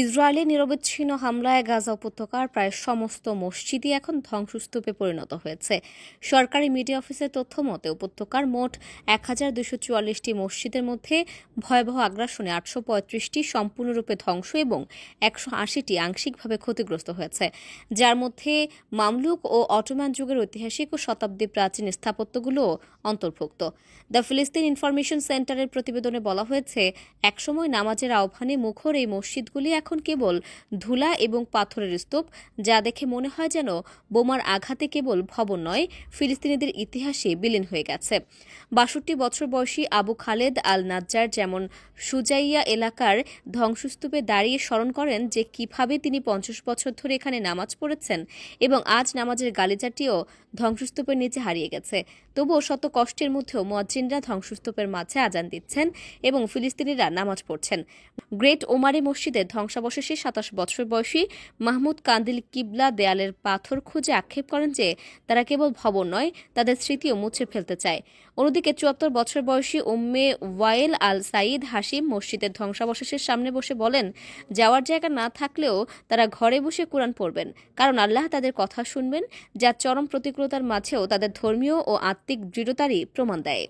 ইসরায়েলের নিরবচ্ছিন্ন হামলায় গাজা উপত্যকার প্রায় সমস্ত মসজিদই এখন ধ্বংসস্তূপে পরিণত হয়েছে। সরকারি মিডিয়া অফিসের তথ্য মতে উপত্যকার মোট ১,২৪৪টি মসজিদের মধ্যে ভয়াবহ আগ্রাসনে ৮৩৫টি সম্পূর্ণরূপে ধ্বংস এবং ১৮০টি আংশিকভাবে ক্ষতিগ্রস্ত হয়েছে, যার মধ্যে মামলুক ও অটোমান যুগের ঐতিহাসিক ও শতাব্দী প্রাচীন স্থাপত্যগুলোও অন্তর্ভুক্ত। দ্য ফিলিস্তিন ইনফরমেশন সেন্টারের প্রতিবেদনে বলা হয়েছে, একসময় নামাজের আহ্বানে মুখর এই মসজিদগুলি এখন কেবল ধুলা এবং পাথরের স্তূপ, যা দেখে মনে হয় যেন বোমার আঘাতে কেবল ভবন নয়, ফিলিস্তিনিদের ইতিহাসে বিলীন হয়ে গেছে। ৬২ বছর বয়সী আবু খালেদ আল নাজ্জার যেমন সুজাইয়া এলাকার ধ্বংসস্তূপে দাঁড়িয়ে স্মরণ করেন যে কিভাবে তিনি ৫০ বছর ধরে এখানে নামাজ পড়েছেন এবং আজ নামাজের গালিচাটিও ধ্বংসস্তূপের নিচে হারিয়ে গেছে। তবুও শত কষ্টের মধ্যেও মুয়াজ্জিনরা ধ্বংসস্তূপের মাঝে আজান দিচ্ছেন এবং ফিলিস্তিনিরা নামাজ পড়ছেন। গ্রেট ওমারি মসজিদের ধ্বংসাবশেষে ২৭ বছর বয়সী মাহমুদ কান্দিল কিবলা দেয়ালের পাথর খুঁজে আক্ষেপ করেন যে তারা কেবল ভবন নয়, তাদের স্মৃতিও মুছে ফেলতে চায়। অন্যদিকে ৭৪ বছর বয়সী উম্মে ওয়াইল আল সাইদ হাশিম মসজিদের ধ্বংসাবশেষের সামনে বসে বলেন, যাওয়ার জায়গা না থাকলেও তারা ঘরে বসে কুরআন পড়বেন, কারণ আল্লাহ তাদের কথা শুনবেন, যা চরম প্রতিকূলতার মাঝেও তাদের ধর্মীয় ও আত্মিক দৃঢ়তারই প্রমাণ দেয়।